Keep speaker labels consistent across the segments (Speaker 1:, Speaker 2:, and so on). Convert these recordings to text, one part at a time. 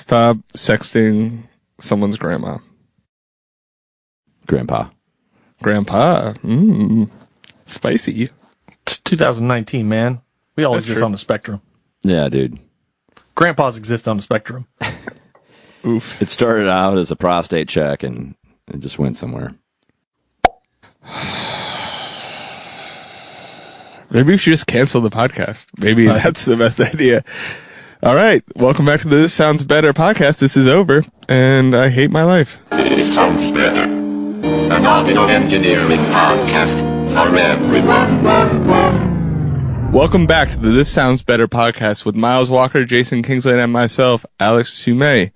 Speaker 1: stop sexting someone's grandma?
Speaker 2: Grandpa.
Speaker 1: Grandpa. Spicy.
Speaker 3: It's 2019, man. We all
Speaker 1: That's
Speaker 3: exist
Speaker 1: true.
Speaker 3: on the spectrum.
Speaker 2: Yeah, dude.
Speaker 3: Grandpas exist on the spectrum.
Speaker 1: Oof.
Speaker 2: It started out as a prostate check and it just went somewhere.
Speaker 1: Maybe we should just cancel the podcast. Maybe that's the best idea. All right. Welcome back to the This Sounds Better podcast. This is over, and I hate my life.
Speaker 4: This sounds better. An audio engineering podcast for everyone.
Speaker 1: Welcome back to the This Sounds Better podcast with Miles Walker, Jason Kingsland, and myself, Alex Tumay.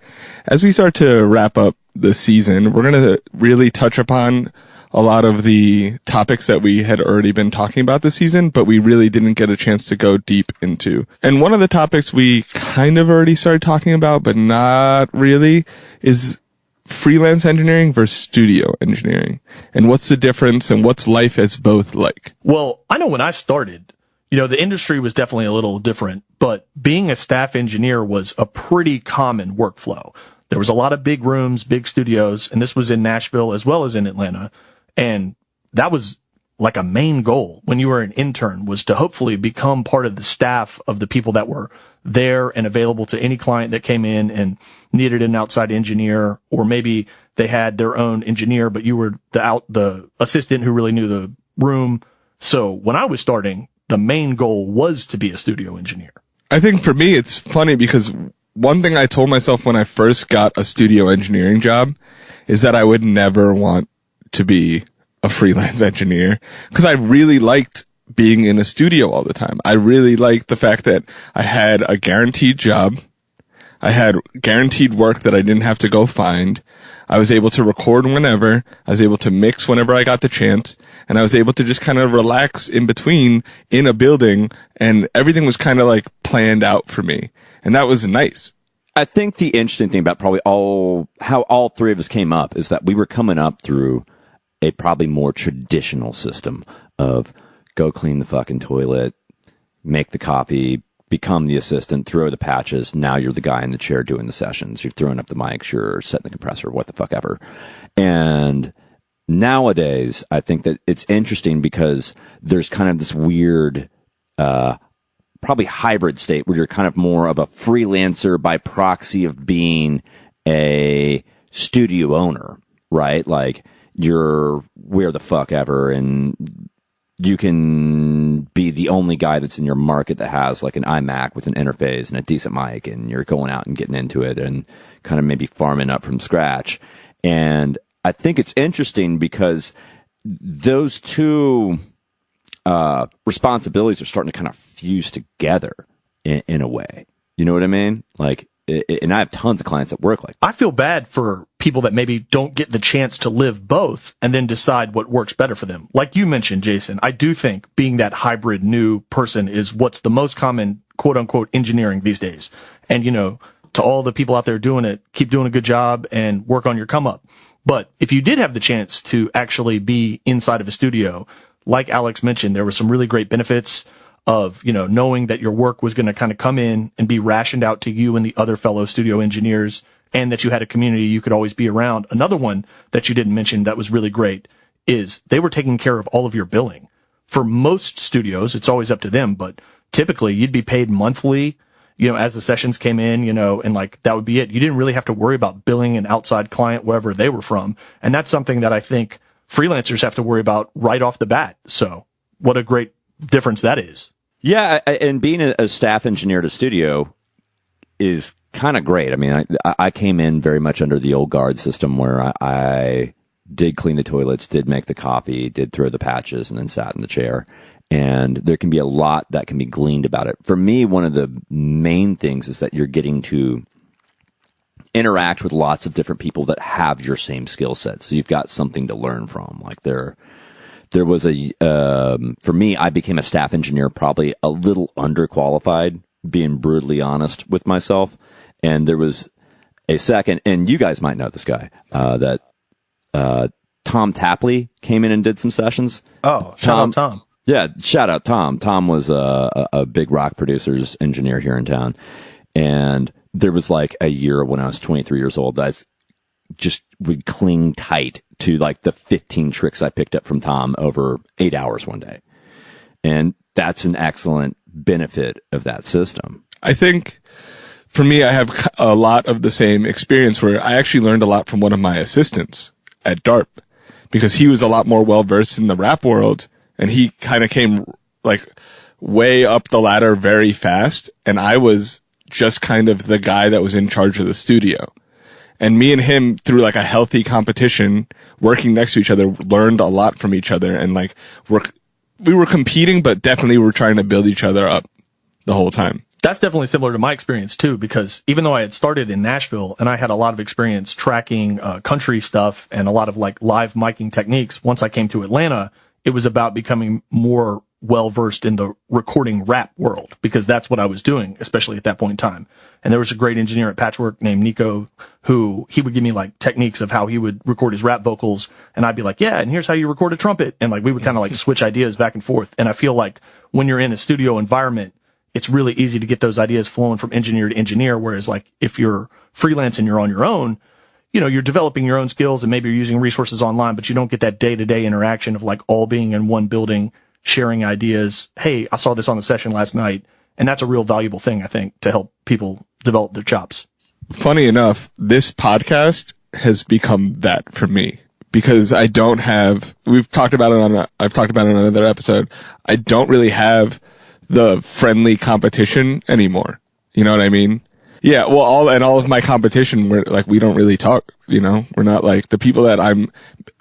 Speaker 1: As we start to wrap up the season, we're going to really touch upon a lot of the topics that we had already been talking about this season, but we really didn't get a chance to go deep into. And one of the topics we kind of already started talking about, but not really, is freelance engineering versus studio engineering. And what's the difference and what's life as both like?
Speaker 3: Well, I know when I started, the industry was definitely a little different, but being a staff engineer was a pretty common workflow. There was a lot of big rooms, big studios, and this was in Nashville as well as in Atlanta. And that was like a main goal when you were an intern, was to hopefully become part of the staff of the people that were there and available to any client that came in and needed an outside engineer, or maybe they had their own engineer, but you were the assistant who really knew the room. So when I was starting, the main goal was to be a studio engineer.
Speaker 1: I think for me, it's funny because one thing I told myself when I first got a studio engineering job is that I would never want to be a freelance engineer, because I really liked being in a studio all the time. I really liked the fact that I had a guaranteed job. I had guaranteed work that I didn't have to go find. I was able to record whenever. I was able to mix whenever I got the chance. And I was able to just kind of relax in between in a building, and everything was kind of like planned out for me. And that was nice.
Speaker 2: I think the interesting thing about how all three of us came up is that we were coming up through a probably more traditional system of go clean the fucking toilet, make the coffee, become the assistant, throw the patches. Now you're the guy in the chair doing the sessions. You're throwing up the mics, you're setting the compressor, what the fuck ever. And nowadays, I think that it's interesting because there's kind of this weird, probably hybrid state where you're kind of more of a freelancer by proxy of being a studio owner, right? Like, you're where the fuck ever, and you can be the only guy that's in your market that has like an iMac with an interface and a decent mic, and you're going out and getting into it and kind of maybe farming up from scratch. And I think it's interesting because those two responsibilities are starting to kind of fuse together in a way. You know what I mean? Like, and I have tons of clients that work like that.
Speaker 3: I feel bad for people that maybe don't get the chance to live both and then decide what works better for them. Like you mentioned, Jason, I do think being that hybrid new person is what's the most common quote unquote engineering these days. And, to all the people out there doing it, keep doing a good job and work on your come up. But if you did have the chance to actually be inside of a studio, like Alex mentioned, there were some really great benefits of, knowing that your work was going to kind of come in and be rationed out to you and the other fellow studio engineers, and that you had a community you could always be around. Another one that you didn't mention that was really great is they were taking care of all of your billing. For most studios, it's always up to them, but typically you'd be paid monthly, as the sessions came in, and like that would be it. You didn't really have to worry about billing an outside client wherever they were from. And that's something that I think freelancers have to worry about right off the bat. So what a great difference that is.
Speaker 2: Yeah, and being a staff engineer at a studio is kind of great. I mean, I came in very much under the old guard system where I did clean the toilets, did make the coffee, did throw the patches, and then sat in the chair. And there can be a lot that can be gleaned about it. For me, one of the main things is that you're getting to interact with lots of different people that have your same skill set. So you've got something to learn from. Like there was for me, I became a staff engineer probably a little underqualified, being brutally honest with myself. And there was a second, and you guys might know this guy, that Tom Tapley came in and did some sessions.
Speaker 3: Oh, shout out Tom.
Speaker 2: Yeah, shout out Tom. Tom was a big rock producers engineer here in town. And there was like a year when I was 23 years old that I just would cling tight to like the 15 tricks I picked up from Tom over 8 hours one day. And that's an excellent benefit of that system.
Speaker 1: I think for me, I have a lot of the same experience where I actually learned a lot from one of my assistants at DARP because he was a lot more well-versed in the rap world and he kind of came like way up the ladder very fast. And I was just kind of the guy that was in charge of the studio. And me and him, through like a healthy competition, working next to each other, learned a lot from each other. And like, we were competing, but definitely were trying to build each other up the whole time.
Speaker 3: That's definitely similar to my experience too, because even though I had started in Nashville and I had a lot of experience tracking country stuff and a lot of like live miking techniques, once I came to Atlanta, it was about becoming more well-versed in the recording rap world because that's what I was doing, especially at that point in time. And there was a great engineer at Patchwork named Nico who he would give me like techniques of how he would record his rap vocals. And I'd be like, yeah, and here's how you record a trumpet. And like, we would kind of like switch ideas back and forth. And I feel like when you're in a studio environment, it's really easy to get those ideas flowing from engineer to engineer. Whereas like if you're freelance and you're on your own, you know, you're developing your own skills and maybe you're using resources online, but you don't get that day-to-day interaction of like all being in one building, sharing ideas. Hey, I saw this on the session last night. And that's a real valuable thing, I think, to help people develop their chops.
Speaker 1: Funny enough, this podcast has become that for me because I don't have, I've talked about it on another episode. I don't really have the friendly competition anymore. You know what I mean? Yeah. Well, all of my competition, we don't really talk, you know, we're not like the people that I'm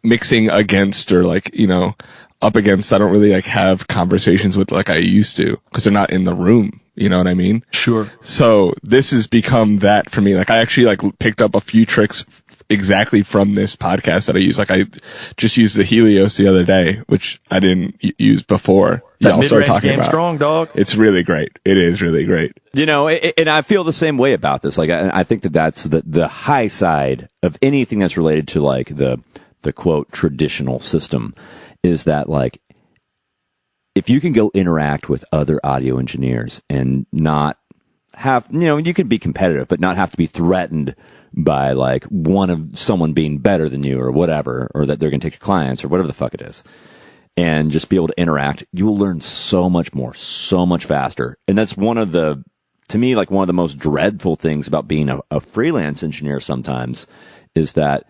Speaker 1: mixing against or like, you know, up against, I don't really like have conversations with like I used to because they're not in the room. You know what I mean?
Speaker 3: Sure.
Speaker 1: So this has become that for me. Like I actually like picked up a few tricks exactly from this podcast that I use. Like I just used the Helios the other day, which I didn't use before.
Speaker 3: Y'all started talking about. Strong, dog.
Speaker 1: It's really great. It is really great.
Speaker 2: You know, and I feel the same way about this. Like I think that's the high side of anything that's related to like the quote traditional system. Is that like, if you can go interact with other audio engineers and not have, you know, you can be competitive, but not have to be threatened by like someone being better than you or whatever, or that they're going to take your clients or whatever the fuck it is, and just be able to interact, you will learn so much more, so much faster. And that's to me, like one of the most dreadful things about being a freelance engineer sometimes is that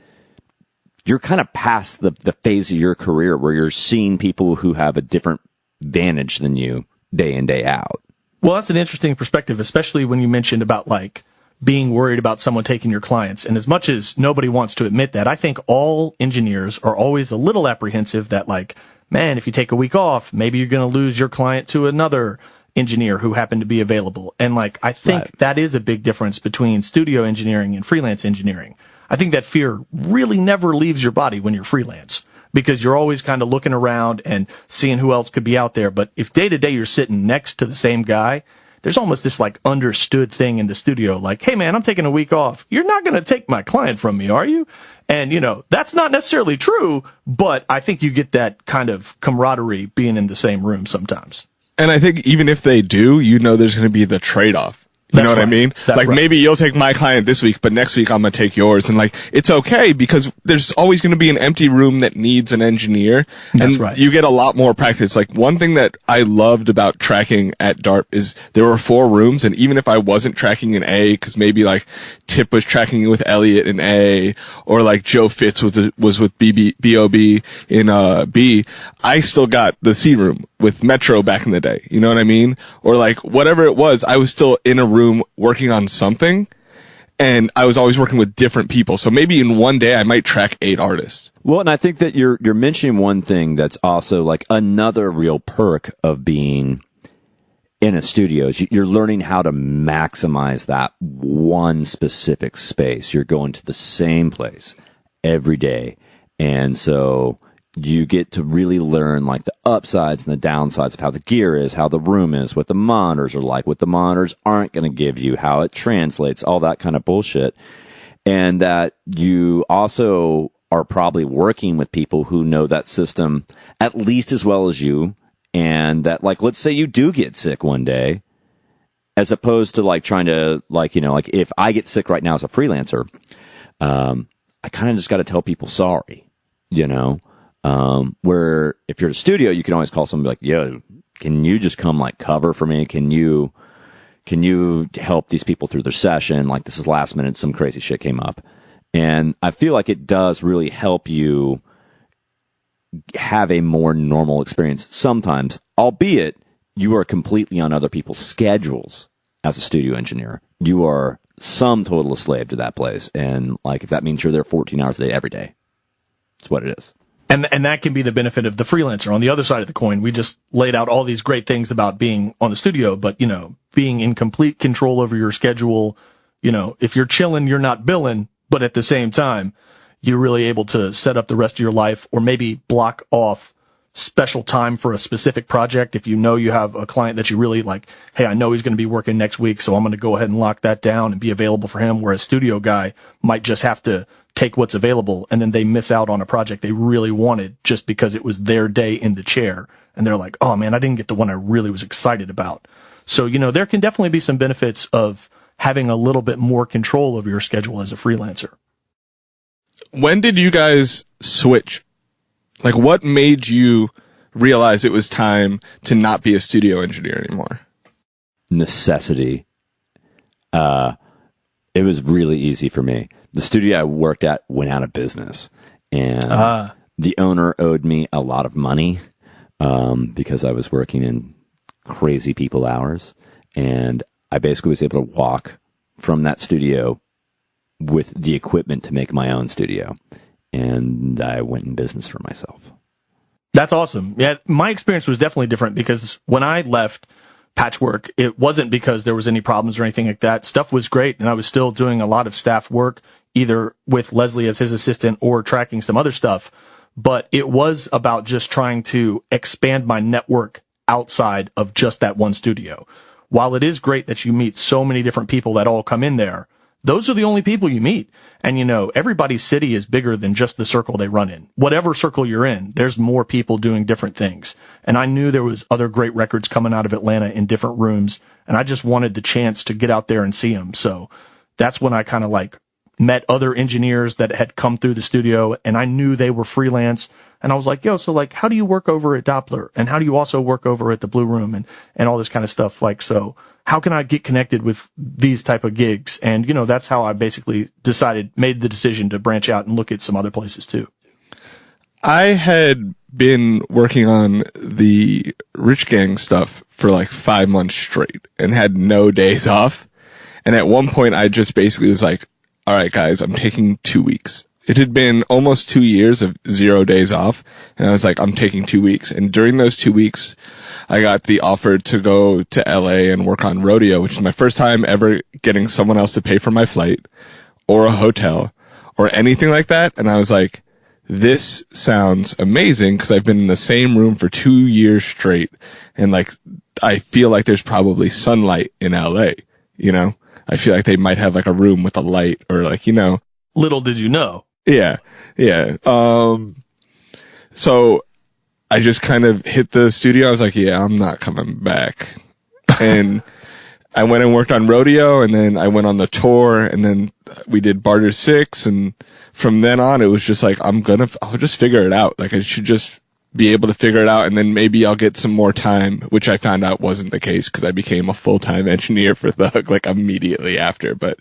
Speaker 2: you're kind of past the phase of your career where you're seeing people who have a different vantage than you day in, day out.
Speaker 3: Well, that's an interesting perspective, especially when you mentioned about like being worried about someone taking your clients. And as much as nobody wants to admit that, I think all engineers are always a little apprehensive that like, man, if you take a week off, maybe you're going to lose your client to another engineer who happened to be available. And like, I think that is a big difference between studio engineering and freelance engineering. I think that fear really never leaves your body when you're freelance because you're always kind of looking around and seeing who else could be out there. But if day to day you're sitting next to the same guy, there's almost this like understood thing in the studio. Like, hey man, I'm taking a week off. You're not going to take my client from me, are you? And you know, that's not necessarily true, but I think you get that kind of camaraderie being in the same room sometimes.
Speaker 1: And I think even if they do, you know, there's going to be the trade-off. You know what I mean?
Speaker 3: That's
Speaker 1: like maybe you'll take my client this week, but next week I'm going to take yours. And like, it's okay because there's always going to be an empty room that needs an engineer.
Speaker 3: That's
Speaker 1: and
Speaker 3: right.
Speaker 1: You get a lot more practice. Like one thing that I loved about tracking at DARP is there were 4 rooms. And even if I wasn't tracking in A, cause maybe like Tip was tracking with Elliot in A, or like Joe Fitz was with B.O.B. in B, I still got the C room with Metro back in the day. You know what I mean? Or like whatever it was, I was still in a room working on something, and I was always working with different people. So maybe in one day I might track 8 artists.
Speaker 2: Well, and I think that you're mentioning one thing that's also like another real perk of being in a studio is you're learning how to maximize that one specific space. You're going to the same place every day. And so you get to really learn like the upsides and the downsides of how the gear is, how the room is, what the monitors are like, what the monitors aren't going to give you, how it translates, all that kind of bullshit. And that you also are probably working with people who know that system at least as well as you. And that, like, let's say you do get sick one day. as opposed to like trying to like, like if I get sick right now as a freelancer, I kind of just got to tell people sorry, where if you're at a studio, you can always call somebody like, yo, can you just come like cover for me? Can you help these people through their session? Like this is last minute, some crazy shit came up. And I feel like it does really help you have a more normal experience sometimes, albeit you are completely on other people's schedules as a studio engineer. You are some total slave to that place. And like, if that means you're there 14 hours a day, every day, it's what it is.
Speaker 3: And that can be the benefit of the freelancer. On the other side of the coin, we just laid out all these great things about being on the studio, but, being in complete control over your schedule. If you're chilling, you're not billing, but at the same time, you're really able to set up the rest of your life or maybe block off special time for a specific project. If you have a client that you really like, hey, I know he's going to be working next week, so I'm going to go ahead and lock that down and be available for him, where a studio guy might just have to take what's available and then they miss out on a project they really wanted just because it was their day in the chair. And they're like, oh man, I didn't get the one I really was excited about. So, there can definitely be some benefits of having a little bit more control over your schedule as a freelancer.
Speaker 1: When did you guys switch? Like, what made you realize it was time to not be a studio engineer anymore?
Speaker 2: Necessity. It was really easy for me. The studio I worked at went out of business, and the owner owed me a lot of money because I was working in crazy people hours, and I basically was able to walk from that studio with the equipment to make my own studio, and I went in business for myself.
Speaker 3: That's awesome. Yeah, my experience was definitely different because when I left Patchwork, it wasn't because there was any problems or anything like that. Stuff was great, and I was still doing a lot of staff work, either with Leslie as his assistant or tracking some other stuff. But it was about just trying to expand my network outside of just that one studio. While it is great that you meet so many different people that all come in there, those are the only people you meet. And everybody's city is bigger than just the circle they run in. Whatever circle you're in, there's more people doing different things. And I knew there was other great records coming out of Atlanta in different rooms, and I just wanted the chance to get out there and see them. So that's when I kind of like met other engineers that had come through the studio, and I knew they were freelance. And I was like, yo, so like, how do you work over at Doppler? And how do you also work over at the Blue Room and all this kind of stuff? Like, so how can I get connected with these type of gigs? And, that's how I basically made the decision to branch out and look at some other places too.
Speaker 1: I had been working on the Rich Gang stuff for like 5 months straight and had no days off. And at one point I just basically was like, all right, guys, I'm taking 2 weeks. It had been almost 2 years of 0 days off. And I was like, I'm taking 2 weeks. And during those 2 weeks, I got the offer to go to LA and work on Rodeo, which is my first time ever getting someone else to pay for my flight or a hotel or anything like that. And I was like, this sounds amazing because I've been in the same room for 2 years straight. And like, I feel like there's probably sunlight in LA, I feel like they might have like a room with a light or like,
Speaker 3: Little did you know.
Speaker 1: Yeah. So I just kind of hit the studio. I was like, yeah, I'm not coming back. And I went and worked on Rodeo, and then I went on the tour, and then we did Barter 6. And from then on, it was just like, I'll just figure it out. Like I should just be able to figure it out, and then maybe I'll get some more time, which I found out wasn't the case because I became a full-time engineer for Thug like immediately after, but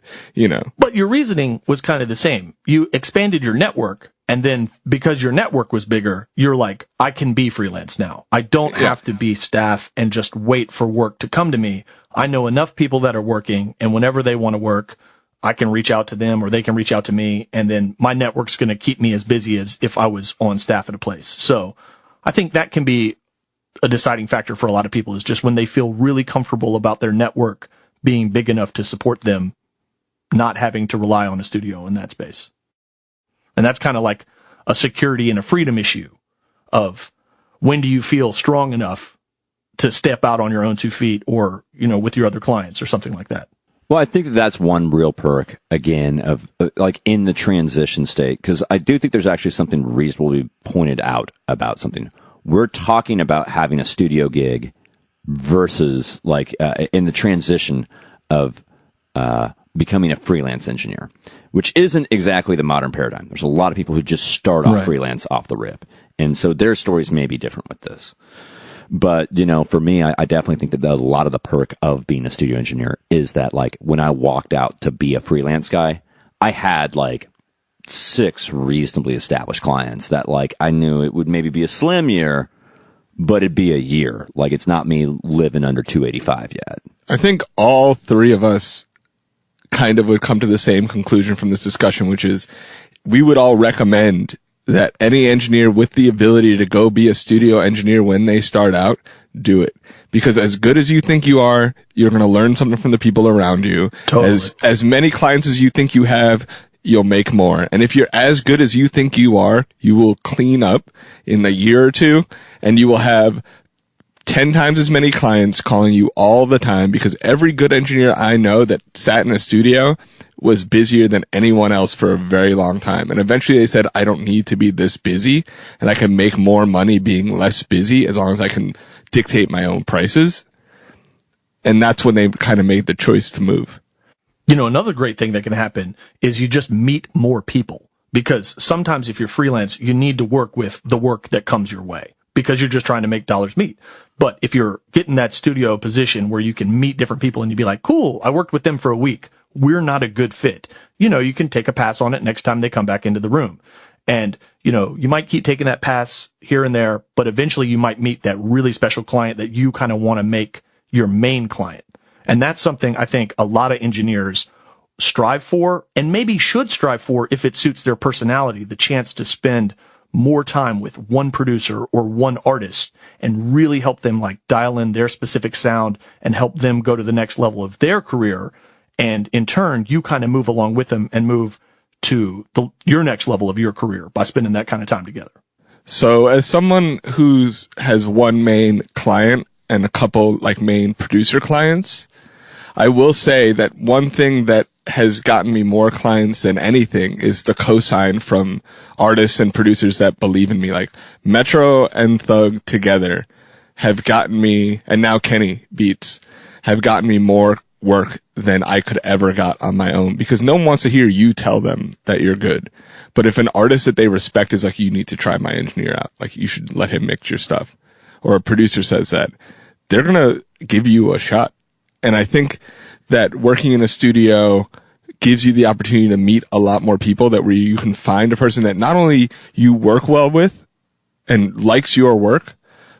Speaker 1: But your reasoning was kind of the same. You expanded your network, and then because your network was bigger, you're like, I can be freelance now. I don't have to be staff and just wait for work to come to me. I know enough people that are working, and whenever they want to work, I can reach out to them or they can reach out to me, and then my network's going to keep me as busy as if I was on staff at a place. So I think that can be a deciding factor for a lot of people, is just when they feel really comfortable about their network being big enough to support them, not having to rely on a studio in that space. And that's kind of like a security and a freedom issue of when do you feel strong enough to step out on your own 2 feet or, with your other clients or something like that.
Speaker 2: Well, I think that's one real perk, again, of like in the transition state, because I do think there's actually something reasonably pointed out about something. We're talking about having a studio gig versus like in the transition of becoming a freelance engineer, which isn't exactly the modern paradigm. There's a lot of people who just start off freelance off the rip. And so their stories may be different with this. But, for me, I definitely think that a lot of the perk of being a studio engineer is that, like, when I walked out to be a freelance guy, I had, like, 6 reasonably established clients that, like, I knew it would maybe be a slim year, but it'd be a year. Like, it's not me living under 285 yet.
Speaker 1: I think all 3 of us kind of would come to the same conclusion from this discussion, which is we would all recommend that any engineer with the ability to go be a studio engineer when they start out, do it. Because as good as you think you are, you're going to learn something from the people around you.
Speaker 3: Totally.
Speaker 1: As many clients as you think you have, you'll make more. And if you're as good as you think you are, you will clean up in a year or 2, and you will have 10 times as many clients calling you all the time, because every good engineer I know that sat in a studio was busier than anyone else for a very long time. And eventually they said, I don't need to be this busy, and I can make more money being less busy as long as I can dictate my own prices. And that's when they kind of made the choice to move.
Speaker 3: Another great thing that can happen is you just meet more people, because sometimes if you're freelance, you need to work with the work that comes your way, because you're just trying to make dollars meet. But if you're getting that studio position where you can meet different people and you'd be like, cool, I worked with them for a week, we're not a good fit. You can take a pass on it next time they come back into the room. And, you might keep taking that pass here and there, but eventually you might meet that really special client that you kind of want to make your main client. And that's something I think a lot of engineers strive for, and maybe should strive for if it suits their personality, the chance to spend more time with one producer or one artist and really help them like dial in their specific sound and help them go to the next level of their career. And in turn, you kind of move along with them and move to your next level of your career by spending that kind of time together.
Speaker 1: So as someone has one main client and a couple like main producer clients, I will say that one thing that has gotten me more clients than anything is the cosign from artists and producers that believe in me. Like Metro and Thug together have gotten me, and now Kenny Beats have gotten me more work than I could ever got on my own, because no one wants to hear you tell them that you're good. But if an artist that they respect is like, you need to try my engineer out, like you should let him mix your stuff, or a producer says that, they're going to give you a shot. And I think that working in a studio gives you the opportunity to meet a lot more people, that where you can find a person that not only you work well with and likes your work,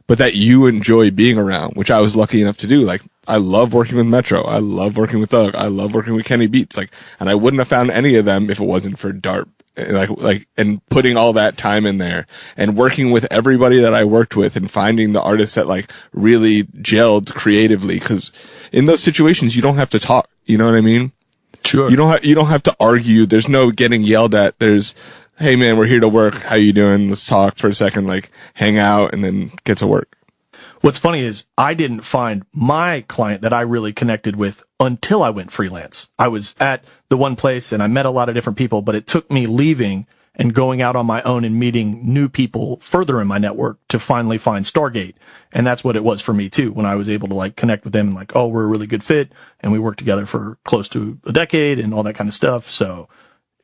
Speaker 1: but that you enjoy being around, which I was lucky enough to do. Like, I love working with Metro. I love working with Thug. I love working with Kenny Beats. Like, and I wouldn't have found any of them if it wasn't for DARP. And putting all that time in there and working with everybody that I worked with and finding the artists that like really gelled creatively. Cause in those situations, you don't have to talk. You know what I mean?
Speaker 3: Sure.
Speaker 1: You don't have to argue. There's no getting yelled at. There's, hey man, we're here to work. How you doing? Let's talk for a second, like hang out and then get to work.
Speaker 3: What's funny is I didn't find my client that I really connected with until I went freelance. I was at the one place and I met a lot of different people, but it took me leaving and going out on my own and meeting new people further in my network to finally find Stargate. And that's what it was for me too, when I was able to like connect with them and like, oh, we're a really good fit. And we worked together for close to a decade and all that kind of stuff. So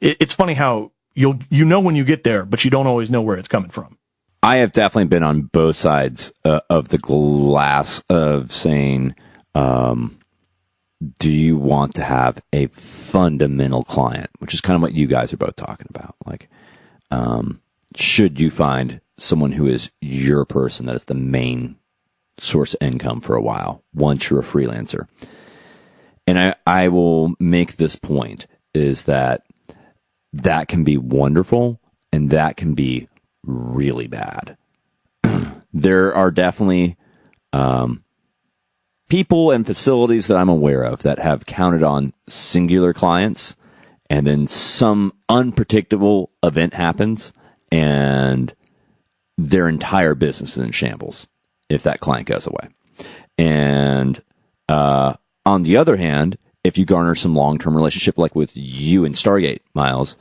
Speaker 3: it's funny how you know when you get there, but you don't always know where it's coming from.
Speaker 2: I have definitely been on both sides of the glass of saying, do you want to have a fundamental client, which is kind of what you guys are both talking about. Like, should you find someone who is your person that is the main source of income for a while once you're a freelancer? And I will make this point is that can be wonderful and that can be really bad. There are definitely people and facilities that I'm aware of that have counted on singular clients, and then some unpredictable event happens and their entire business is in shambles if that client goes away. And on the other hand, if you garner some long-term relationship like with you and Stargate, Miles,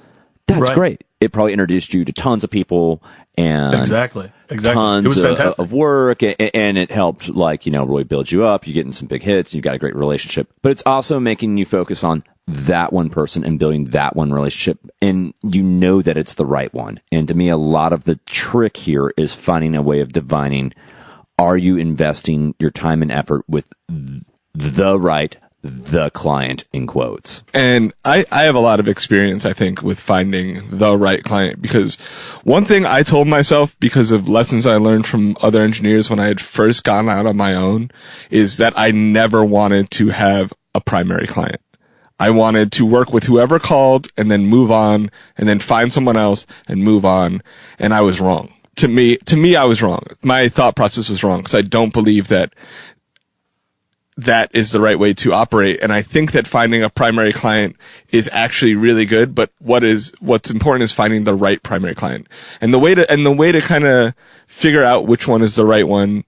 Speaker 2: that's
Speaker 3: right.
Speaker 2: Great. It probably introduced you to tons of people, and
Speaker 3: Exactly.
Speaker 2: tons
Speaker 3: It was fantastic.
Speaker 2: of work, and it helped, like, really build you up. You get in some big hits, you've got a great relationship, but it's also making you focus on that one person and building that one relationship, and you know that it's the right one. And to me, a lot of the trick here is finding a way of divining, are you investing your time and effort with the client, in quotes.
Speaker 1: And I have a lot of experience, I think, with finding the right client, because one thing I told myself, because of lessons I learned from other engineers when I had first gone out on my own, is that I never wanted to have a primary client. I wanted to work with whoever called and then move on and then find someone else and move on. And I was wrong. To me, I was wrong. My thought process was wrong, because I don't believe that is the right way to operate. And I think that finding a primary client is actually really good, but what's important is finding the right primary client. And the way to kind of figure out which one is the right one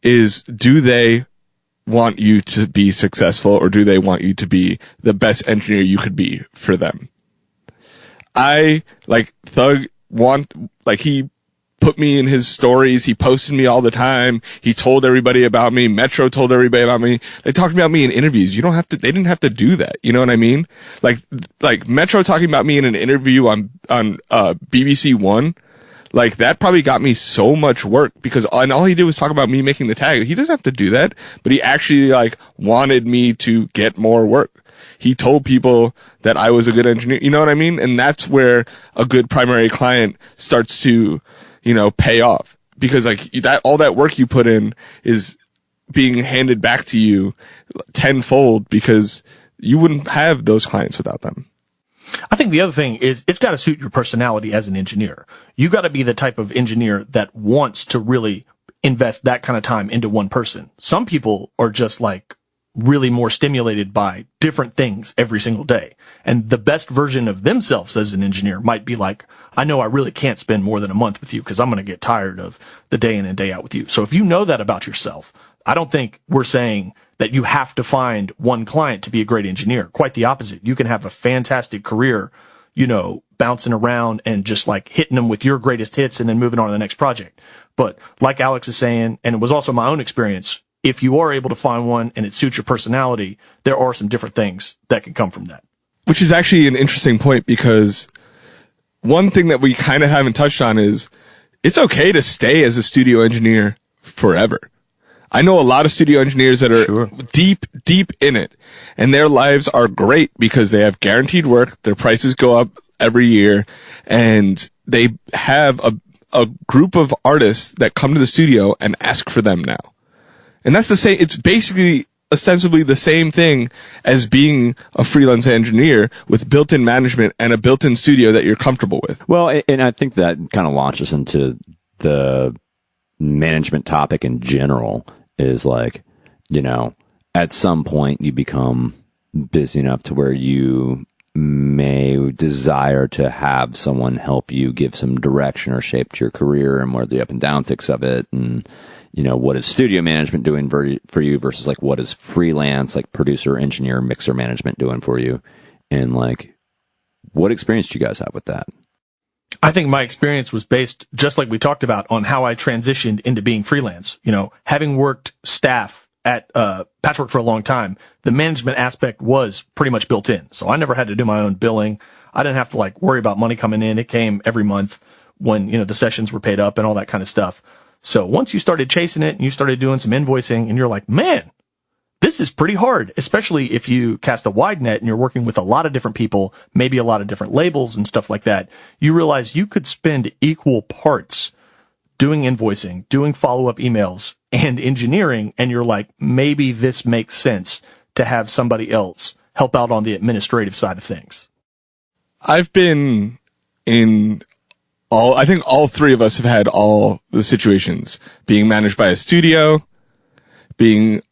Speaker 1: is, do they want you to be successful, or do they want you to be the best engineer you could be for them? He put me in his stories. He posted me all the time. He told everybody about me. Metro told everybody about me. They talked about me in interviews. They didn't have to do that. You know what I mean? Like Metro talking about me in an interview on BBC One. Like, that probably got me so much work, because all he did was talk about me making the tag. He doesn't have to do that, but he actually wanted me to get more work. He told people that I was a good engineer. You know what I mean? And that's where a good primary client starts to, pay off, because all that work you put in is being handed back to you tenfold, because you wouldn't have those clients without them.
Speaker 3: I think the other thing is, it's got to suit your personality as an engineer. You got to be the type of engineer that wants to really invest that kind of time into one person. Some people are just really more stimulated by different things every single day. And the best version of themselves as an engineer might be like, I know I really can't spend more than a month with you, because I'm going to get tired of the day in and day out with you. So if you know that about yourself, I don't think we're saying that you have to find one client to be a great engineer. Quite the opposite. You can have a fantastic career, bouncing around and just hitting them with your greatest hits and then moving on to the next project. But like Alex is saying, and it was also my own experience, if you are able to find one and it suits your personality, there are some different things that can come from that.
Speaker 1: Which is actually an interesting point, because one thing that we kind of haven't touched on is, it's okay to stay as a studio engineer forever. I know a lot of studio engineers that are deep in it, and their lives are great because they have guaranteed work, their prices go up every year, and they have a group of artists that come to the studio and ask for them now. And that's the same, it's basically ostensibly the same thing as being a freelance engineer with built-in management and a built-in studio that you're comfortable with.
Speaker 2: Well, and I think that kind of launches into the management topic in general, is at some point you become busy enough to where you may desire to have someone help you give some direction or shape to your career, and where the up and down ticks of it, and what is studio management doing for you versus what is freelance, producer, engineer, mixer management doing for you, and what experience do you guys have with that?
Speaker 3: I think my experience was based, just like we talked about, on how I transitioned into being freelance. Having worked staff at Patchwork for a long time, the management aspect was pretty much built in. So I never had to do my own billing. I didn't have to worry about money coming in. It came every month when, the sessions were paid up and all that kind of stuff. So once you started chasing it and you started doing some invoicing, and you're like, man, this is pretty hard, especially if you cast a wide net and you're working with a lot of different people, maybe a lot of different labels and stuff like that. You realize you could spend equal parts doing invoicing, doing follow-up emails, and engineering, and you're like, maybe this makes sense to have somebody else help out on the administrative side of things.
Speaker 1: I've been in I think all three of us have had all the situations: being managed by a studio, being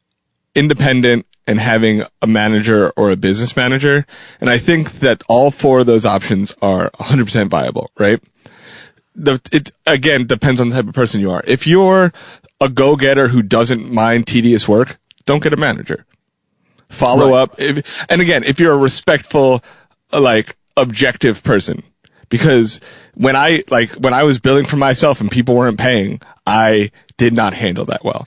Speaker 1: independent, and having a manager or a business manager. And I think that all four of those options are 100% viable, right? It again depends on the type of person you are. If you're a go-getter who doesn't mind tedious work, don't get a manager. Follow up. And again, if you're a respectful, objective person, because when I was billing for myself and people weren't paying, I did not handle that well.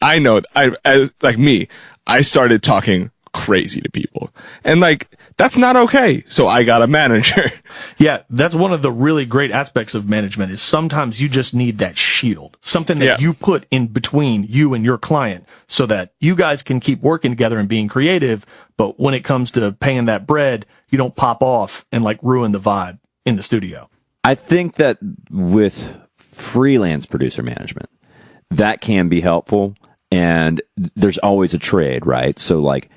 Speaker 1: I know I started talking crazy to people, and like, that's not okay. So I got a manager.
Speaker 3: Yeah, that's one of the really great aspects of management is sometimes you just need that shield, something that you put in between you and your client so that you guys can keep working together and being creative. But when it comes to paying that bread, you don't pop off and like ruin the vibe in the studio.
Speaker 2: I think that with freelance producer management, that can be helpful. And there's always a trade, right? So like,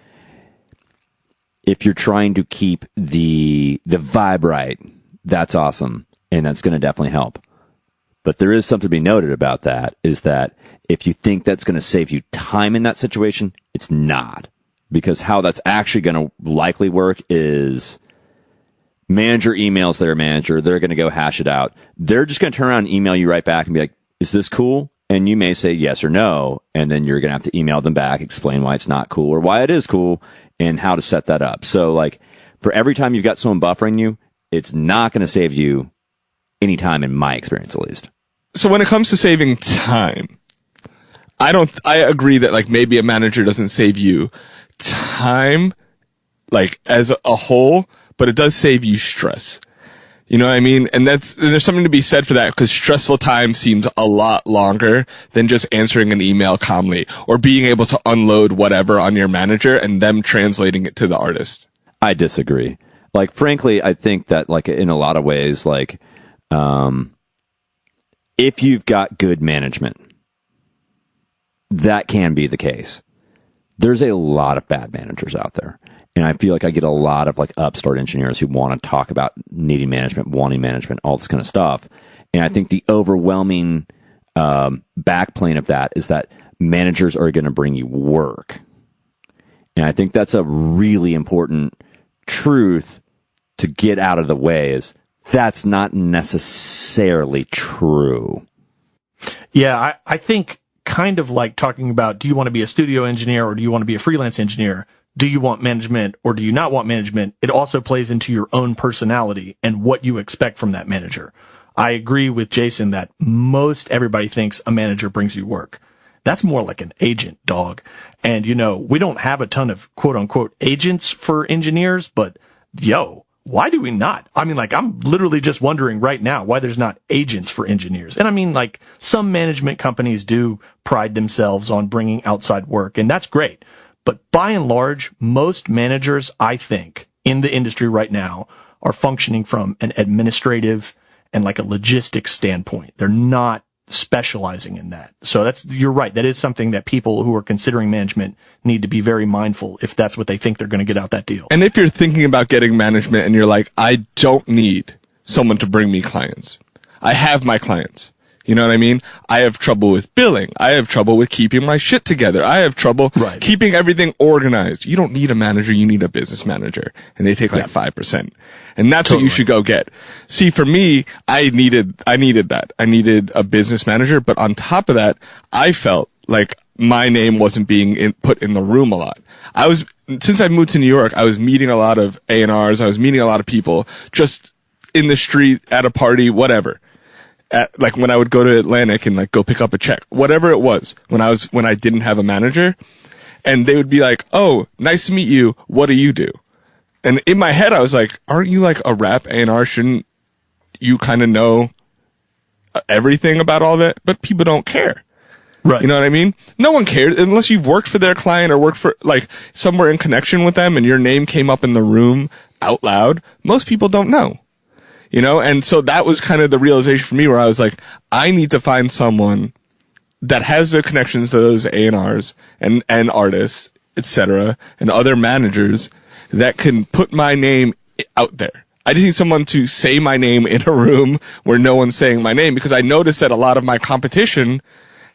Speaker 2: if you're trying to keep the vibe right, that's awesome. And that's going to definitely help. But there is something to be noted about that, is that if you think that's going to save you time in that situation, it's not. Because how that's actually going to likely work is manager emails their manager. They're going to go hash it out. They're just going to turn around and email you right back and be like, is this cool? And you may say yes or no. And then you're going to have to email them back, explain why it's not cool or why it is cool, and how to set that up. So like, for every time you've got someone buffering you, it's not going to save you any time, in my experience at least.
Speaker 1: So when it comes to saving time, I agree that like maybe a manager doesn't save you time like as a whole, but it does save you stress. You know what I mean? And there's something to be said for that, because stressful time seems a lot longer than just answering an email calmly or being able to unload whatever on your manager and them translating it to the artist.
Speaker 2: I disagree. Like, frankly, I think that like in a lot of ways, like, if you've got good management, that can be the case. There's a lot of bad managers out there. And I feel like I get a lot of like upstart engineers who want to talk about needing management, wanting management, all this kind of stuff. And I think the overwhelming backplane of that is that managers are going to bring you work. And I think that's a really important truth to get out of the way, is that's not necessarily true.
Speaker 3: Yeah, I think kind of like talking about, do you want to be a studio engineer or do you want to be a freelance engineer? Do you want management or do you not want management? It also plays into your own personality and what you expect from that manager. I agree with Jason that most everybody thinks a manager brings you work. That's more like an agent, dog. And, you know, we don't have a ton of quote unquote agents for engineers, but why do we not? I mean, like, I'm literally just wondering right now why there's not agents for engineers. And I mean, like, some management companies do pride themselves on bringing outside work, and that's great. But by and large, most managers, I think, in the industry right now are functioning from an administrative and like a logistics standpoint. They're not specializing in that. So you're right. That is something that people who are considering management need to be very mindful if that's what they think they're going to get out that deal.
Speaker 1: And if you're thinking about getting management and you're like, I don't need someone to bring me clients. I have my clients. You know what I mean? I have trouble with billing. I have trouble with keeping my shit together. I have trouble keeping everything organized. You don't need a manager. You need a business manager. And they take like 5%. And that's what you should go get. See, for me, I needed that. I needed a business manager. But on top of that, I felt like my name wasn't being put in the room a lot. Since I moved to New York, I was meeting a lot of A&Rs. I was meeting a lot of people just in the street, at a party, whatever. Like when I would go to Atlantic and like go pick up a check, whatever it was, when I didn't have a manager, and they would be like, "Oh, nice to meet you. What do you do?" And in my head, I was like, "Aren't you like a rap A&R? Shouldn't you kind of know everything about all that?" But people don't care.
Speaker 3: Right.
Speaker 1: You know what I mean? No one cares unless you've worked for their client or worked for like somewhere in connection with them and your name came up in the room out loud. Most people don't know. You know, and so that was kind of the realization for me where I was like, I need to find someone that has the connections to those A&Rs and artists, etc., and other managers that can put my name out there. I just need someone to say my name in a room where no one's saying my name, because I noticed that a lot of my competition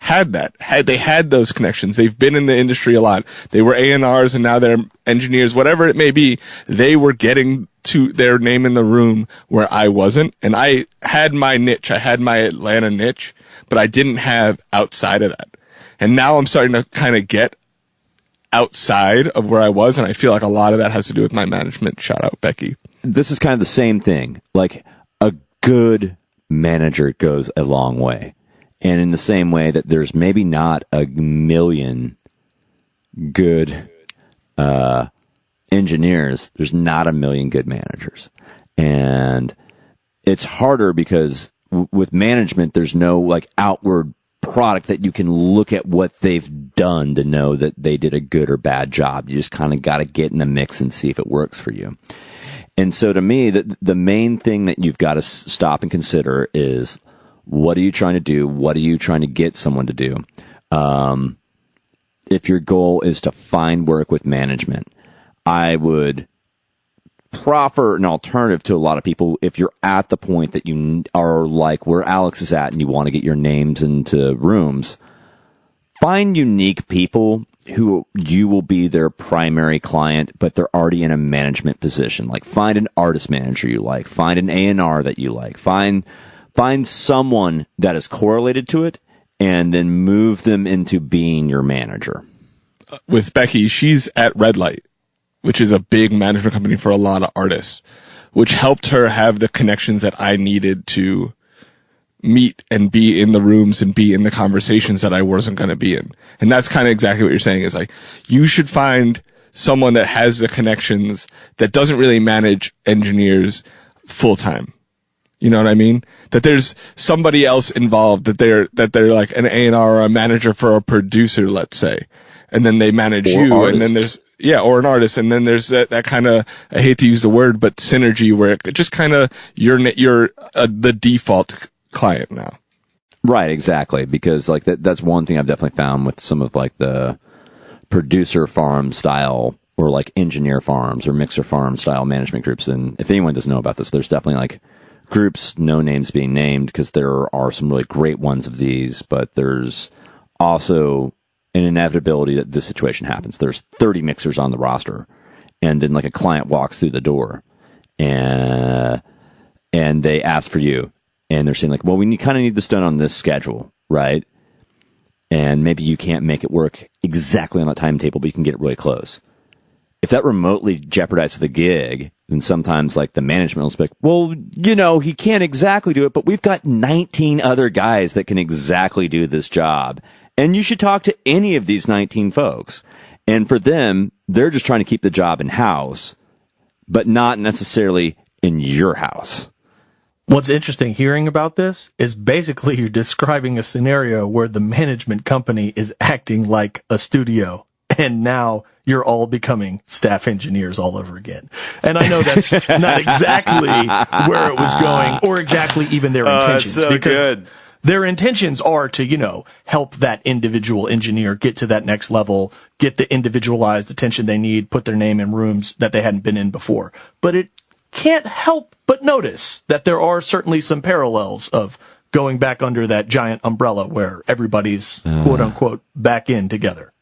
Speaker 1: had that. They had those connections. They've been in the industry a lot. They were A&Rs and now they're engineers, whatever it may be. They were getting to their name in the room where I wasn't. And I had my niche. I had my Atlanta niche, but I didn't have outside of that. And now I'm starting to kind of get outside of where I was. And I feel like a lot of that has to do with my management. Shout out, Becky.
Speaker 2: This is kind of the same thing. Like, a good manager goes a long way. And in the same way that there's maybe not a million good engineers, there's not a million good managers. And it's harder because with management, there's no like outward product that you can look at what they've done to know that they did a good or bad job. You just kind of got to get in the mix and see if it works for you. And so to me, the main thing that you've got to stop and consider is, what are you trying to do? What are you trying to get someone to do? If your goal is to find work with management, I would proffer an alternative to a lot of people. If you're at the point that you are like where Alex is at and you want to get your names into rooms, find unique people who you will be their primary client, but they're already in a management position. Like, find an artist manager you like, find an A&R that you like, find someone that is correlated to it, and then move them into being your manager.
Speaker 1: With Becky, she's at Red Light, which is a big management company for a lot of artists, which helped her have the connections that I needed to meet and be in the rooms and be in the conversations that I wasn't going to be in. And that's kind of exactly what you're saying, is like, you should find someone that has the connections that doesn't really manage engineers full time. You know what I mean? That there's somebody else involved, that they're like an A&R or a manager for a producer, let's say. And then they manage
Speaker 2: or
Speaker 1: you.
Speaker 2: artist.
Speaker 1: And then there's, or an artist. And then there's that kind of, I hate to use the word, but synergy, where it just kind of, you're the default client now.
Speaker 2: Right, exactly. Because like that's one thing I've definitely found with some of like the producer farm style or like engineer farms or mixer farm style management groups. And if anyone doesn't know about this, there's definitely like groups, no names being named, because there are some really great ones of these, but there's also an inevitability that this situation happens. There's 30 mixers on the roster, and then like a client walks through the door and they ask for you. And they're saying like, well, we kind of need this done on this schedule, right? And maybe you can't make it work exactly on that timetable, but you can get it really close. If that remotely jeopardizes the gig, then sometimes like the management will be like, well, you know, he can't exactly do it, but we've got 19 other guys that can exactly do this job. And you should talk to any of these 19 folks. And for them, they're just trying to keep the job in-house, but not necessarily in your house.
Speaker 3: What's interesting hearing about this is basically you're describing a scenario where the management company is acting like a studio, and now you're all becoming staff engineers all over again. And I know that's not exactly where it was going, or exactly even their intentions.
Speaker 2: So
Speaker 3: because
Speaker 2: good.
Speaker 3: Their intentions are to, you know, help that individual engineer get to that next level, get the individualized attention they need, put their name in rooms that they hadn't been in before. But it can't help but notice that there are certainly some parallels of going back under that giant umbrella where everybody's quote unquote back in together.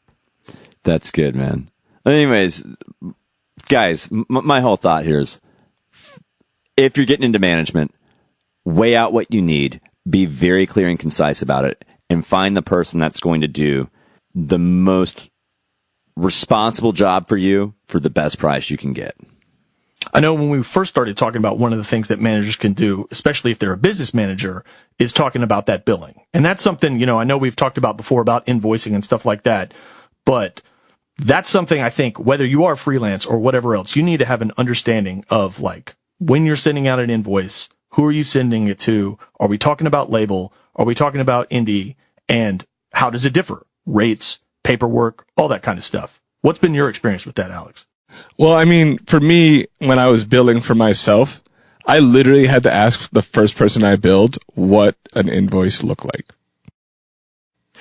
Speaker 2: That's good, man. Anyways, guys, my whole thought here is, if you're getting into management, weigh out what you need, be very clear and concise about it, and find the person that's going to do the most responsible job for you for the best price you can get.
Speaker 3: I know when we first started talking about, one of the things that managers can do, especially if they're a business manager, is talking about that billing. And that's something, you know, I know we've talked about before about invoicing and stuff like that, but that's something I think, whether you are freelance or whatever else, you need to have an understanding of, like, when you're sending out an invoice, who are you sending it to? Are we talking about label? Are we talking about indie? And how does it differ? Rates, paperwork, all that kind of stuff. What's been your experience with that, Alex?
Speaker 1: Well, I mean, for me, when I was billing for myself, I literally had to ask the first person I billed what an invoice looked like.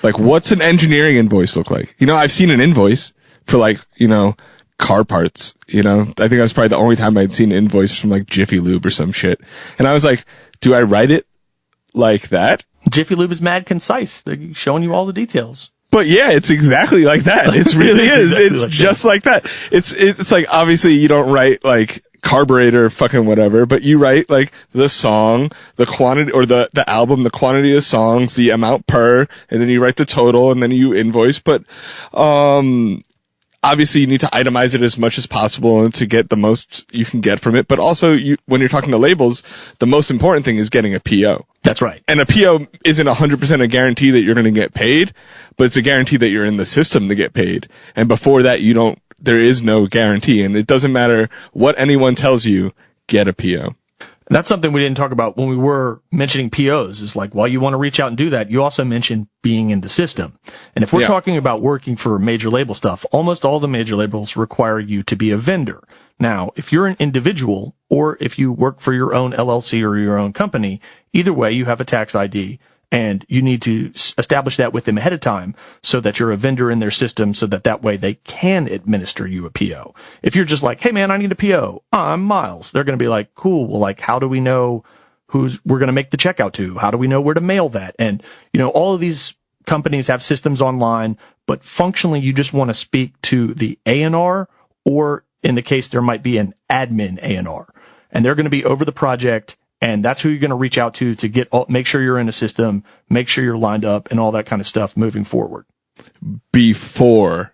Speaker 1: Like, what's an engineering invoice look like? You know, I've seen an invoice for, like, you know, car parts, you know. I think that was probably the only time I'd seen an invoice from like Jiffy Lube or some shit. And I was like, do I write it like that?
Speaker 3: Jiffy Lube is mad concise. They're showing you all the details.
Speaker 1: But yeah, it's exactly like that. It really is.
Speaker 3: Exactly
Speaker 1: It's
Speaker 3: like
Speaker 1: just like that. It's like, obviously you don't write like carburetor fucking whatever, but you write like the song, the quantity, or the album, the quantity of songs, the amount per, and then you write the total, and then you invoice. But obviously you need to itemize it as much as possible to get the most you can get from it. But also when you're talking to labels, the most important thing is getting a PO.
Speaker 3: That's right.
Speaker 1: And a PO isn't 100% a guarantee that you're going to get paid, but it's a guarantee that you're in the system to get paid. And before that, there is no guarantee. And it doesn't matter what anyone tells you, get a PO.
Speaker 3: That's something we didn't talk about when we were mentioning POs, is like, while you want to reach out and do that, you also mentioned being in the system. And if we're talking about working for major label stuff, almost all the major labels require you to be a vendor. Now, if you're an individual or if you work for your own LLC or your own company, either way, you have a tax ID. And you need to establish that with them ahead of time so that you're a vendor in their system, so that way they can administer you a PO. If you're just like, hey man, I need a PO. I'm Miles. They're going to be like, cool. Well, like, how do we know we're going to make the checkout to? How do we know where to mail that? And, all of these companies have systems online, but functionally you just want to speak to the A&R, or in the case there might be an admin A&R, and they're going to be over the project. And that's who you're going to reach out to make sure you're in a system, make sure you're lined up, and all that kind of stuff moving forward.
Speaker 1: Before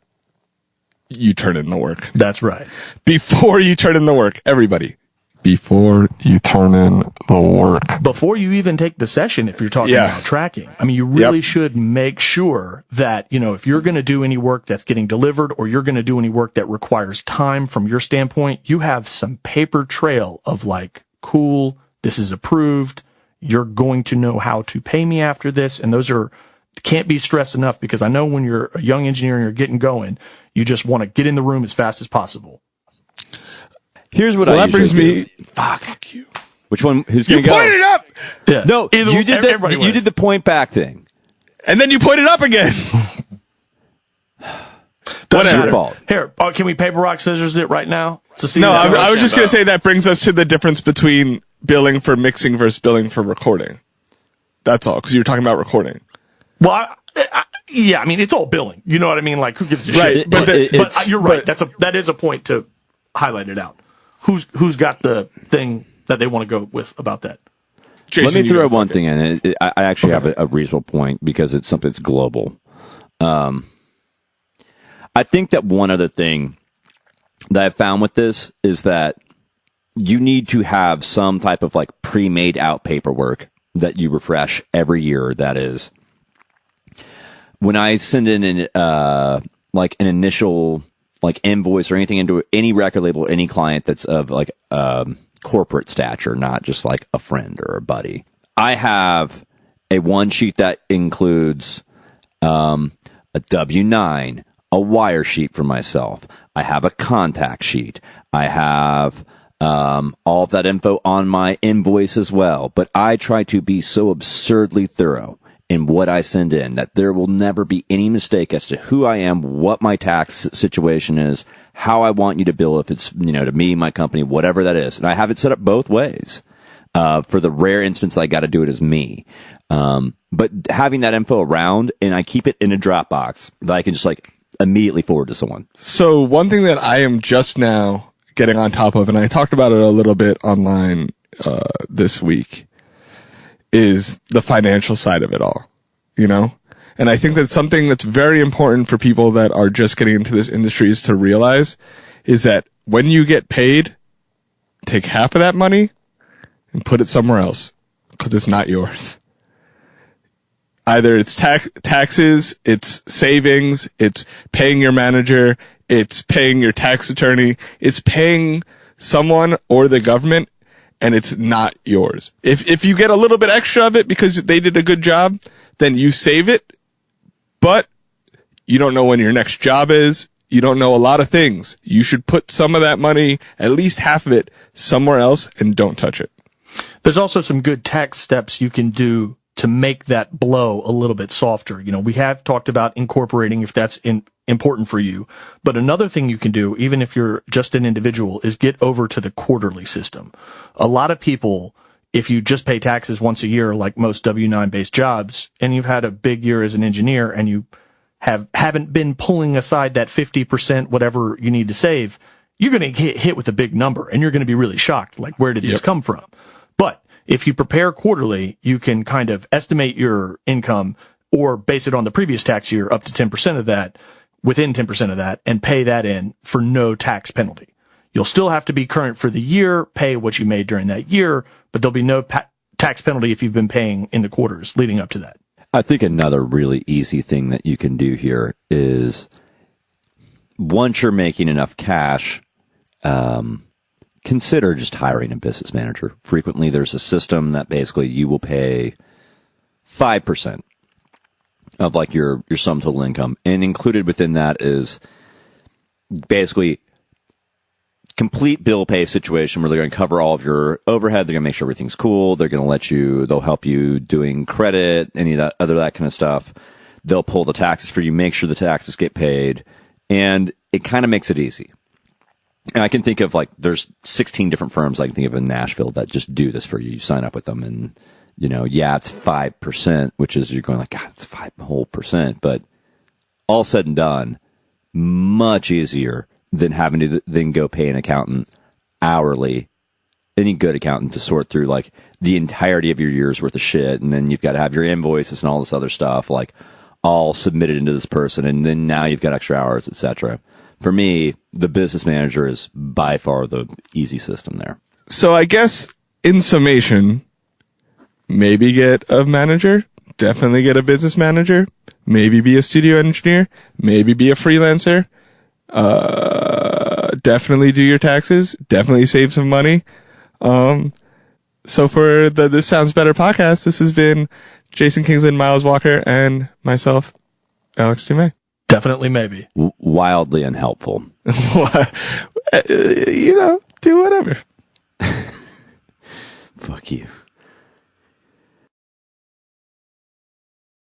Speaker 1: you turn in the work.
Speaker 3: That's right.
Speaker 1: Before you turn in the work, everybody. Before you turn in the work.
Speaker 3: Before you even take the session, if you're talking about tracking. I mean, you really should make sure that, if you're going to do any work that's getting delivered, or you're going to do any work that requires time from your standpoint, you have some paper trail of like, cool, this is approved. You're going to know how to pay me after this. And those can't be stressed enough, because I know when you're a young engineer and you're getting going, you just want to get in the room as fast as possible.
Speaker 2: Here's what I usually do.
Speaker 1: Fuck you.
Speaker 2: Which one? Who's going to go?
Speaker 1: You pointed up!
Speaker 3: Yeah.
Speaker 2: No, you did the point back thing.
Speaker 1: And then you pointed up again.
Speaker 2: That's your fault.
Speaker 3: Here, can we paper, rock, scissors it right now?
Speaker 1: I was just going to say that brings us to the difference between billing for mixing versus billing for recording. That's all, because you're talking about recording.
Speaker 3: Well, I mean, it's all billing. You know what I mean? Like, who gives a shit?
Speaker 1: But
Speaker 3: you're right. That is a point to highlight it out. Who's got the thing that they want to go with about that?
Speaker 2: Jason, let me throw one thing in. I actually have a reasonable point, because it's something that's global. I think that one other thing that I found with this is that you need to have some type of like pre-made out paperwork that you refresh every year. That is, when I send in an initial like invoice or anything into any record label, any client that's of like corporate stature, not just like a friend or a buddy, I have a one sheet that includes a W-9, a wire sheet for myself. I have a contact sheet. I have all of that info on my invoice as well. But I try to be so absurdly thorough in what I send in that there will never be any mistake as to who I am, what my tax situation is, how I want you to bill, if it's, to me, my company, whatever that is. And I have it set up both ways. For the rare instance I got to do it as me. But having that info around, and I keep it in a Dropbox that I can just like immediately forward to someone.
Speaker 1: So one thing that I am just now getting on top of, and I talked about it a little bit online this week, is the financial side of it all, And I think that's something that's very important for people that are just getting into this industry is to realize is that when you get paid, take half of that money and put it somewhere else, because it's not yours. Either it's taxes, it's savings, it's paying your manager, it's paying your tax attorney, it's paying someone or the government, and it's not yours. If you get a little bit extra of it because they did a good job, then you save it, but you don't know when your next job is. You don't know a lot of things. You should put some of that money, at least half of it, somewhere else and don't touch it.
Speaker 3: There's also some good tax steps you can do to make that blow a little bit softer. We have talked about incorporating if that's important for you. But another thing you can do, even if you're just an individual, is get over to the quarterly system. A lot of people, if you just pay taxes once a year, like most W-9 based jobs, and you've had a big year as an engineer and you haven't been pulling aside that 50%, whatever you need to save, you're going to get hit with a big number and you're going to be really shocked. Like, where did this come from? But if you prepare quarterly, you can kind of estimate your income or base it on the previous tax year up to 10% of that within 10% of that and pay that in for no tax penalty. You'll still have to be current for the year, pay what you made during that year, but there'll be no tax penalty if you've been paying in the quarters leading up to that.
Speaker 2: I think another really easy thing that you can do here is once you're making enough cash, consider just hiring a business manager. Frequently, there's a system that basically you will pay 5% of like your sum total income. And included within that is basically complete bill pay situation where they're going to cover all of your overhead. They're going to make sure everything's cool. They're going to they'll help you doing credit, any of that kind of stuff. They'll pull the taxes for you, make sure the taxes get paid. And it kind of makes it easy. And I can think of there's 16 different firms I can think of in Nashville that just do this for you. You sign up with them and, it's 5%, which is, you're going like, God, it's 5%. But all said and done, much easier than having to then go pay an accountant hourly, any good accountant, to sort through the entirety of your year's worth of shit. And then you've got to have your invoices and all this other stuff, all submitted into this person. And then now you've got extra hours, etc. For me, the business manager is by far the easy system there.
Speaker 1: So I guess in summation, maybe get a manager, definitely get a business manager, maybe be a studio engineer, maybe be a freelancer, definitely do your taxes, definitely save some money. So for the This Sounds Better podcast, this has been Jason Kingsland, Miles Walker, and myself, Alex Tumay.
Speaker 3: Definitely maybe.
Speaker 2: Wildly unhelpful.
Speaker 1: Do whatever.
Speaker 2: Fuck you.